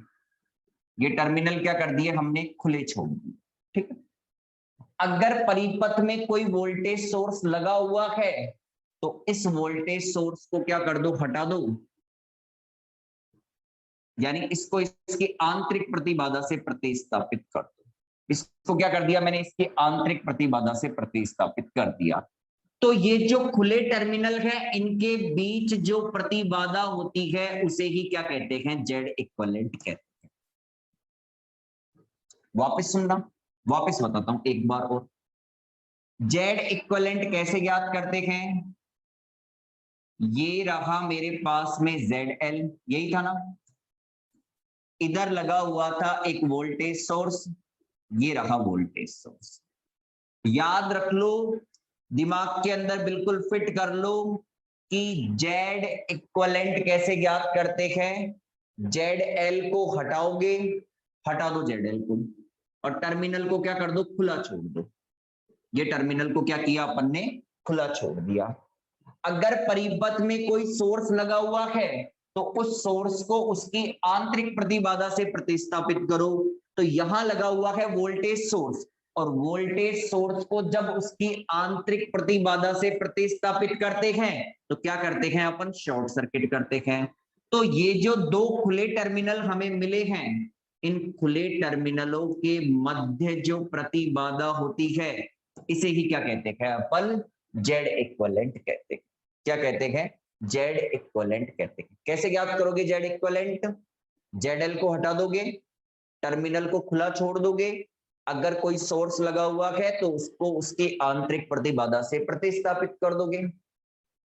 ये टर्मिनल क्या कर दिए हमने, खुले छोड़ दिए। ठीक है, अगर परिपथ में कोई वोल्टेज सोर्स लगा हुआ है तो इस वोल्टेज सोर्स को क्या कर दो, हटा दो, यानी इसको इसकी आंतरिक प्रतिबाधा से प्रतिस्थापित कर दो। इसको क्या कर दिया मैंने, इसकी आंतरिक प्रतिबाधा से प्रतिस्थापित कर दिया। तो ये जो खुले टर्मिनल है इनके बीच जो प्रतिबाधा होती है उसे ही क्या कहते हैं, जेड इक्विवेलेंट कहते हैं। वापस सुनना, वापस बताता हूं एक बार और। जेड इक्विवेलेंट कैसे ज्ञात करते हैं, ये रहा मेरे पास में जेड एल, यही था ना, इधर लगा हुआ था एक वोल्टेज सोर्स, ये रहा वोल्टेज सोर्स। याद रख लो, दिमाग के अंदर बिल्कुल फिट कर लो कि जेड इक्विवेलेंट कैसे ज्ञात करते हैं। जेड एल को हटाओगे, हटा दो जेड एल को, और टर्मिनल को क्या कर दो, खुला छोड़ दो। ये टर्मिनल को क्या किया अपन ने, खुला छोड़ दिया। अगर परिपथ में कोई सोर्स लगा हुआ है तो उस सोर्स को उसकी आंतरिक प्रतिबाधा से प्रतिस्थापित करो। तो यहां लगा हुआ है वोल्टेज सोर्स, और वोल्टेज सोर्स को जब उसकी आंतरिक प्रतिबाधा से प्रतिस्थापित करते हैं तो क्या करते हैं अपन, शॉर्ट सर्किट करते हैं। तो ये जो दो खुले टर्मिनल हमें मिले हैं, इन खुले टर्मिनलों के मध्य जो प्रतिबाधा होती है इसे ही क्या कहते हैं अपन, जेड इक्विवेलेंट कहते हैं। क्या कहते हैं, जेड इक्विवेलेंट कहते हैं। कैसे ज्ञात करोगे जेड इक्विवेलेंट, जेड एल को हटा दोगे, टर्मिनल को खुला छोड़ दोगे, अगर कोई सोर्स लगा हुआ है तो उसको उसकी आंतरिक प्रतिबाधा से प्रतिस्थापित कर दोगे।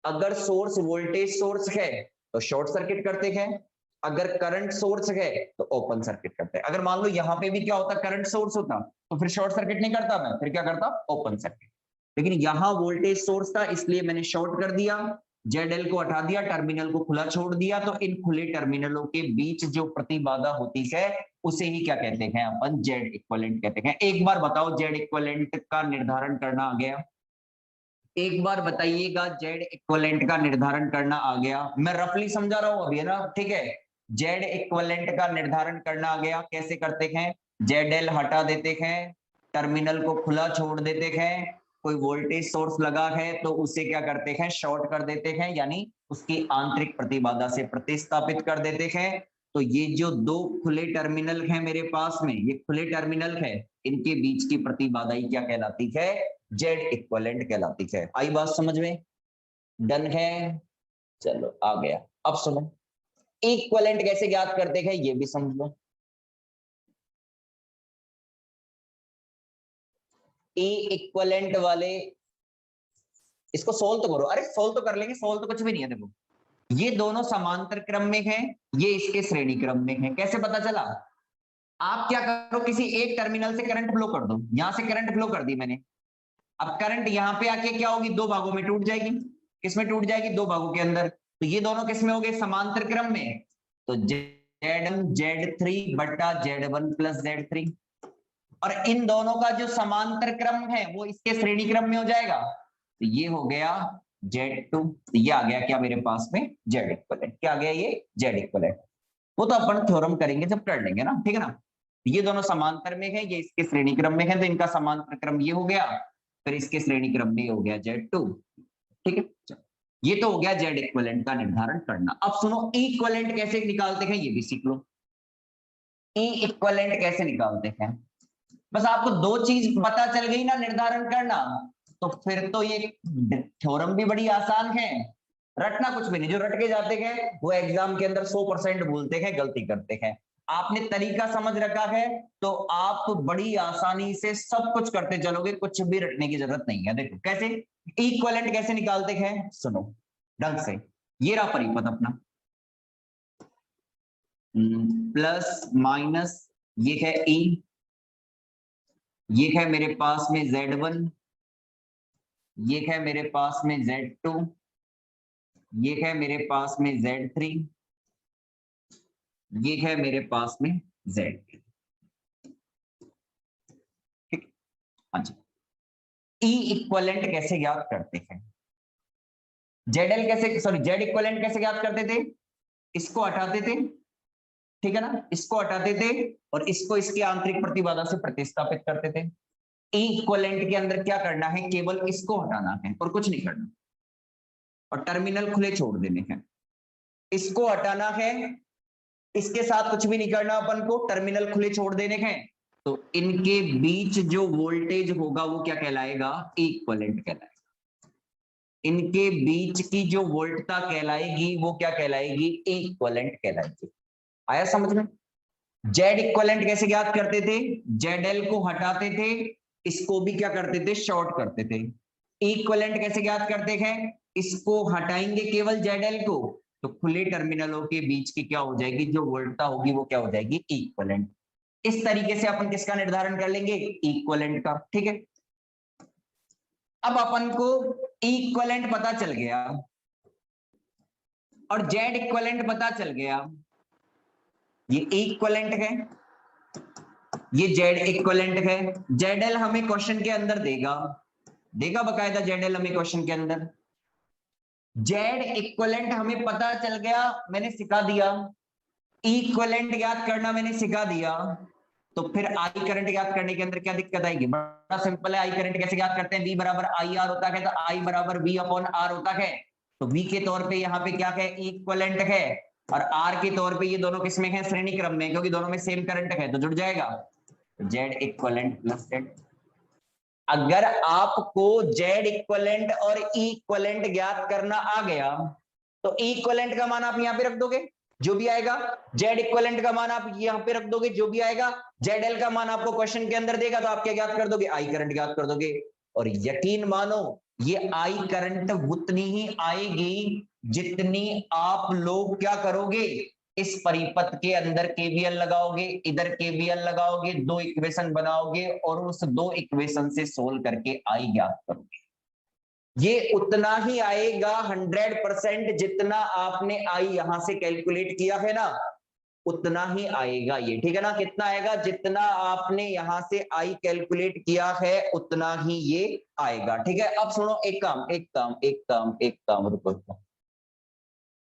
अगर सोर्स वोल्टेज सोर्स है तो शॉर्ट सर्किट करते हैं, अगर करंट सोर्स है तो ओपन सर्किट करते हैं। अगर मान लो यहाँ पे भी क्या होता, करंट सोर्स होता तो फिर शॉर्ट सर्किट नहीं करता मैं, फिर क्या करता, ओपन सर्किट। लेकिन यहाँ वोल्टेज सोर्स था इसलिए मैंने शॉर्ट कर दिया, जेड एल को हटा दिया, टर्मिनल को खुला छोड़ दिया। तो इन खुले टर्मिनलों के बीच जो प्रतिबाधा होती है उसे ही क्या कहते हैं अपन, जेड इक्विवेलेंट कहते हैं। एक बार बताओ जेड इक्विवेलेंट का निर्धारण करना आ गया, एक बार बताइएगा जेड इक्विवेलेंट का निर्धारण करना आ गया। मैं रफली समझा रहा हूं अभी, है ना, ठीक है। जेड इक्विवेलेंट का निर्धारण करना आ गया, कैसे करते हैं, जेड एल हटा देते हैं, टर्मिनल को खुला छोड़ देते हैं, कोई वोल्टेज सोर्स लगा है तो उसे क्या करते हैं, शॉर्ट कर देते हैं, यानी उसकी आंतरिक प्रतिबाधा से प्रतिस्थापित कर देते हैं। तो ये जो दो खुले टर्मिनल हैं मेरे पास में, ये खुले टर्मिनल है, इनके बीच की प्रतिबाधा ही क्या कहलाती है, जेड इक्विवेलेंट कहलाती है। आई बात समझ में, डन है, चलो आ गया। अब सुनो, इक्विवेलेंट कैसे ज्ञात करते हैं ये भी समझ लो। ई इक्विवेलेंट वाले, इसको सोल्व तो करो, अरे सोल्व तो कर लेंगे, सोल्व तो कुछ भी नहीं है। देखो ये दोनों समांतर क्रम में हैं, ये इसके श्रेणी क्रम में है। कैसे पता चला, आप क्या करो, किसी एक टर्मिनल से करंट फ्लो कर दो, यहां से करंट फ्लो कर दी मैंने, अब करंट यहां पे आके क्या होगी, दो भागों में टूट जाएगी। किसमें टूट जाएगी, दो भागों के अंदर। तो ये दोनों किसमें हो गए, समांतर क्रम में। तो Z3 बटा Z1 प्लस Z3, और इन दोनों का जो समांतर क्रम है वो इसके श्रेणी क्रम में हो जाएगा। तो ये हो गया Z2, तो ये आ गया क्या मेरे पास में, Z इक्विवेलेंट। क्या आ गया ये, Z इक्विवेलेंट। वो तो अपन थ्योरम करेंगे जब कर लेंगे ना, ठीक है ना। ये दोनों समांतर में है, ये इसके श्रेणी क्रम में है, तो इनका समांतर क्रम ये हो गया, फिर इसके श्रेणी क्रम में हो गया Z2, ठीक है। ये तो हो गया जेड इक्विवेलेंट का निर्धारण करना। अब सुनो इक्विवेलेंट कैसे निकालते हैं ये भी सीख लो। ई इक्विवेलेंट कैसे निकालते हैं, बस आपको दो चीज पता चल गई ना, निर्धारण करना, तो फिर तो ये थ्योरम भी बड़ी आसान है, रटना कुछ भी नहीं। जो रट के जाते हैं वो एग्जाम के अंदर 100% भूलते हैं, गलती करते हैं। आपने तरीका समझ रखा है तो आप बड़ी आसानी से सब कुछ करते चलोगे, कुछ भी रटने की जरूरत नहीं है। देखो कैसे इक्विवेलेंट कैसे निकालते हैं, सुनो ढंग से। ये रहा परिपथ अपना, प्लस माइनस, ये है ई, ये है मेरे पास में Z1, ये है मेरे पास में Z2, ये है मेरे पास में Z3, ये है मेरे पास में Z3, ठीक। हाँ जी, ई इक्विवेलेंट कैसे ज्ञात करते हैं, ZL कैसे, सॉरी जेड इक्विवेलेंट कैसे ज्ञात करते थे, इसको हटाते थे, ठीक है ना, इसको हटाते थे और इसको इसकी आंतरिक प्रतिबाधा से प्रतिस्थापित करते थे। इक्विवेलेंट के अंदर क्या करना है, केवल इसको हटाना है और कुछ नहीं करना। और टर्मिनल खुले छोड़ देने हैं। इसको हटाना है, इसके साथ कुछ भी नहीं करना अपन को, टर्मिनल खुले छोड़ देने हैं। तो इनके बीच जो वोल्टेज होगा वो क्या कहलाएगा, इक्विवेलेंट कहलाएगा। इनके बीच की जो वोल्टता कहलाएगी वो क्या कहलाएगी, इक्विवेलेंट कहलाएगी। आया समझ में? जेड इक्विवेलेंट कैसे ज्ञात करते थे, जेड को हटाते थे, इसको भी क्या करते थे, शॉर्ट करते थे। इक्विवेलेंट कैसे ज्ञात करते हैं, इसको हटाएंगे केवल जेड को, तो खुले टर्मिनलों के बीच की क्या हो जाएगी, जो वोल्टता होगी वो क्या हो जाएगी, इक्विवेलेंट। इस तरीके से अपन किसका निर्धारण कर लेंगे, इक्विवेलेंट का। ठीक है, अब अपन को इक्विवेलेंट पता चल गया और जेड इक्विवेलेंट पता चल गया। ये इक्विवेलेंट है, ये जेड इक्विवेलेंट है। जेडएल हमें क्वेश्चन के अंदर देगा बकायदा, जेडएल हमें क्वेश्चन के अंदर। जेड इक्विवेलेंट हमें पता चल गया, मैंने सिखा दिया। इक्विवेलेंट ज्ञात करना मैंने सिखा दिया, तो फिर आई करंट ज्ञात करने के अंदर क्या दिक्कत आएगी, बड़ा सिंपल है। आई करंट कैसे ज्ञात करते हैं, V बराबर आई आर होता है, तो आई बराबर V अपॉन आर होता है। तो V के तौर पे यहाँ पे क्या है, इक्विवेलेंट है, और R के तौर पे ये दोनों किसमें है, श्रेणी क्रम में, क्योंकि दोनों में सेम करंट है, तो जुड़ जाएगा जेड इक्विवेलेंट प्लस जेड। अगर आपको जेड इक्विवेलेंट और इक्विवेलेंट ज्ञात करना आ गया, तो इक्विवेलेंट का मान आप यहाँ पे रख दोगे, जो भी आएगा। जेड इक्विवेलेंट का मान आप यहाँ पे रख दोगे, जो भी आएगा। जेडएल का मान आपको क्वेश्चन के अंदर देगा, तो आप क्या ज्ञात कर दोगे, आई करंट ज्ञात कर दोगे। और यकीन मानो ये आई करंट उतनी ही आएगी जितनी आप लोग क्या करोगे, इस परिपथ के अंदर केवीएल लगाओगे, इधर केवीएल लगाओगे, दो इक्वेशन बनाओगे और उस दो इक्वेशन से सोल्व करके आई ज्ञात करोगे। ये उतना ही आएगा 100% जितना आपने आई यहां से कैलकुलेट किया है ना, उतना ही आएगा ये। ठीक है ना, कितना आएगा, जितना आपने यहां से आई कैलकुलेट किया है उतना ही ये आएगा। ठीक है, अब सुनो, एक काम रुको।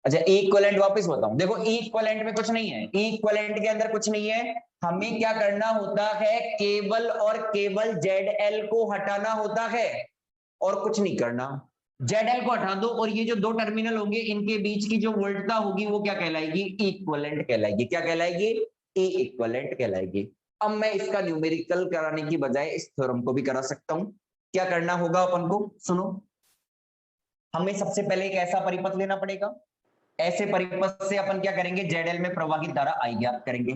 अच्छा, इक्विवेलेंट वापस बताऊं, देखो इक्विवेलेंट में कुछ नहीं है, इक्विवेलेंट के अंदर कुछ नहीं है। हमें क्या करना होता है, केवल और केवल जेडएल को हटाना होता है और कुछ नहीं करना। जेडएल को हटा दो और ये जो दो टर्मिनल होंगे इनके बीच की जो वोल्टता होगी वो क्या कहलाएगी, इक्विवेलेंट कहलाएगी। क्या कहलाएगी, इक्विवेलेंट कहलाएगी। अब मैं इसका न्यूमेरिकल कराने की बजाय इस थ्योरम को भी करा सकता हूं। क्या करना होगा अपन को, सुनो, हमें सबसे पहले एक ऐसा परिपथ लेना पड़ेगा। ऐसे परिपथ से अपन क्या करेंगे, जेडएल में प्रवाहित धारा आई ज्ञात करेंगे।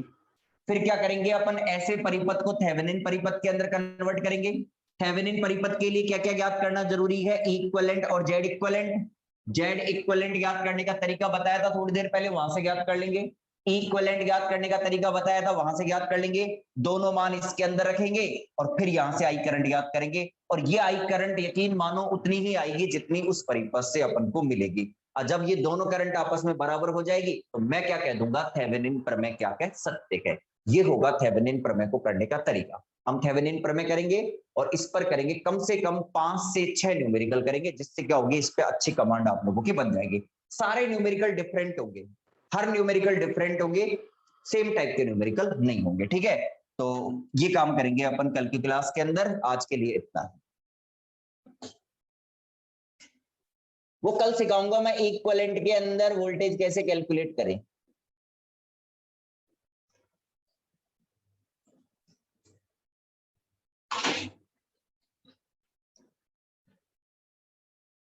फिर क्या करेंगे अपन, ऐसे परिपथ को थेवेनिन परिपथ के अंदर कन्वर्ट करेंगे। थेवेनिन परिपथ के लिए क्या क्या ज्ञात करना जरूरी है, इक्विवेलेंट और जेड इक्विवेलेंट। जेड इक्विवेलेंट ज्ञात करने का तरीका बताया था थोड़ी देर पहले, वहां से ज्ञात कर लेंगे। इक्विवेलेंट ज्ञात करने का तरीका बताया था, वहां से ज्ञात कर लेंगे। दोनों मान इसके अंदर रखेंगे और फिर यहां से आई करंट ज्ञात करेंगे। और ये आई करंट यकीन मानो उतनी ही आएगी जितनी उस परिपथ से अपन को मिलेगी। और जब ये दोनों करंट आपस में बराबर हो जाएगी तो मैं क्या कह दूंगा, थेवेनिन प्रमेय क्या कह सकते हैं। ये होगा थेवेनिन प्रमेय को करने का तरीका। हम थेवेनिन प्रमेय करेंगे और इस पर करेंगे कम से कम 5 से 6 न्यूमेरिकल करेंगे, जिससे क्या होगी, इस पे अच्छी कमांड आप लोगों की बन जाएगी। सारे न्यूमेरिकल डिफरेंट होंगे, हर न्यूमेरिकल डिफरेंट होंगे, सेम टाइप के न्यूमेरिकल नहीं होंगे। ठीक है, तो ये काम करेंगे अपन कल की क्लास के अंदर। आज के लिए इतना है, वो कल सिखाऊंगा मैं इक्विवेलेंट के अंदर वोल्टेज कैसे कैलकुलेट करें।